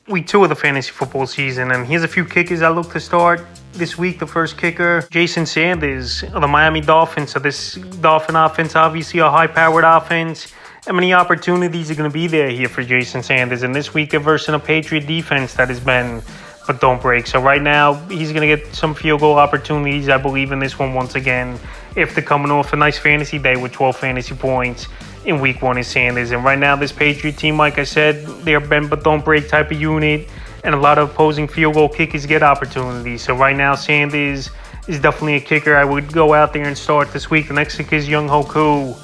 week 2 of the fantasy football season, and here's a few kickers I look to start this week. The first kicker, Jason Sanders of the Miami Dolphins. So this Dolphin offense, obviously a high-powered offense. How many opportunities are going to be there here for Jason Sanders? And this week they're versing a Patriot defense that has been but don't break. So right now he's going to get some field goal opportunities. I believe in this one once again. If they're coming off a nice fantasy day with 12 fantasy points in week 1 is Sanders. And right now this Patriot team, like I said, they're bend but don't break type of unit. And a lot of opposing field goal kickers get opportunities. So right now Sanders is definitely a kicker I would go out there and start this week. The next kicker is Younghoe Koo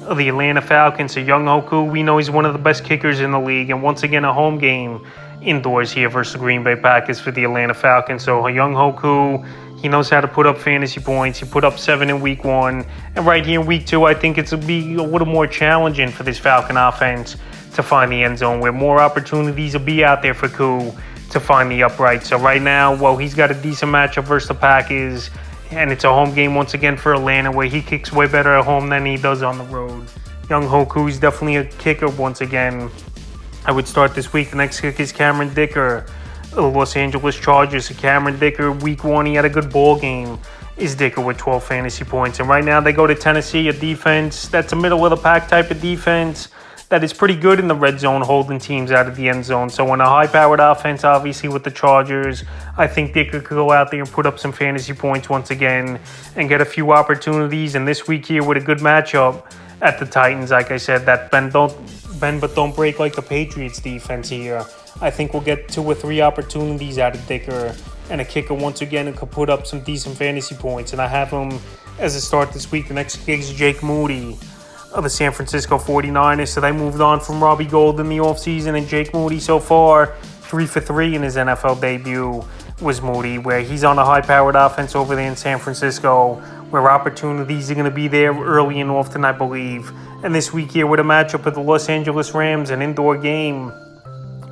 of the Atlanta Falcons. So Younghoe Koo, we know he's one of the best kickers in the league. And once again, a home game indoors here versus the Green Bay Packers for the Atlanta Falcons. So Younghoe Koo, he knows how to put up fantasy points. He put up 7 in week 1. And right here in week 2, I think it's will be a little more challenging for this Falcon offense to find the end zone, where more opportunities will be out there for Koo to find the upright. So right now, well, he's got a decent matchup versus the Packers. And it's a home game once again for Atlanta, where he kicks way better at home than he does on the road. Younghoe Koo is definitely a kicker once again. I would start this week. The next kicker is Cameron Dicker of the Los Angeles Chargers. So Cameron Dicker, week 1, he had a good ball game. Is Dicker with 12 fantasy points. And right now they go to Tennessee, a defense that's a middle-of-the-pack type of defense that is pretty good in the red zone, holding teams out of the end zone. So in a high-powered offense, obviously with the Chargers, I think Dicker could go out there and put up some fantasy points once again and get a few opportunities. And this week here with a good matchup at the Titans, like I said, that bend but don't break like the Patriots defense here. I think we'll get 2 or 3 opportunities out of Dicker and a kicker once again and could put up some decent fantasy points. And I have him as a start this week. The next kicker is Jake Moody of the San Francisco 49ers. So they moved on from Robbie Gould in the offseason, and Jake Moody so far 3 for 3 in his NFL debut was Moody, where he's on a high-powered offense over there in San Francisco, where opportunities are going to be there early and often, I believe. And this week here with a matchup with the Los Angeles Rams, an indoor game,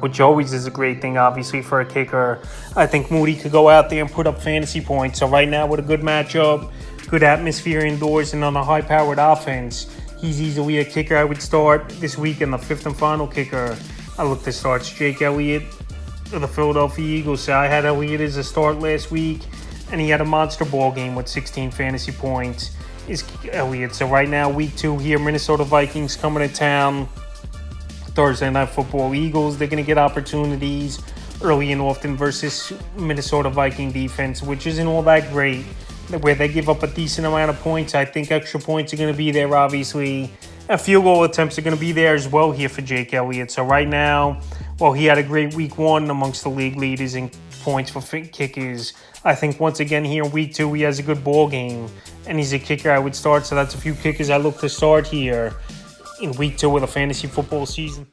which always is a great thing, obviously, for a kicker. I think Moody could go out there and put up fantasy points. So right now with a good matchup, good atmosphere indoors, and on a high-powered offense, he's easily a kicker I would start this week. And the 5th and final kicker I look to start is Jake Elliott of the Philadelphia Eagles. So I had Elliott as a start last week, and he had a monster ball game with 16 fantasy points. Is Elliott. So right now, week 2 here, Minnesota Vikings coming to town. Thursday Night Football. Eagles, they're going to get opportunities early and often versus Minnesota Viking defense, which isn't all that great, where they give up a decent amount of points. I think extra points are going to be there, obviously. And field goal attempts are going to be there as well here for Jake Elliott. So right now, well, he had a great week 1 amongst the league leaders in points for kickers. I think once again here in week 2, he has a good ball game, and he's a kicker I would start. So that's a few kickers I look to start here in week 2 of the fantasy football season.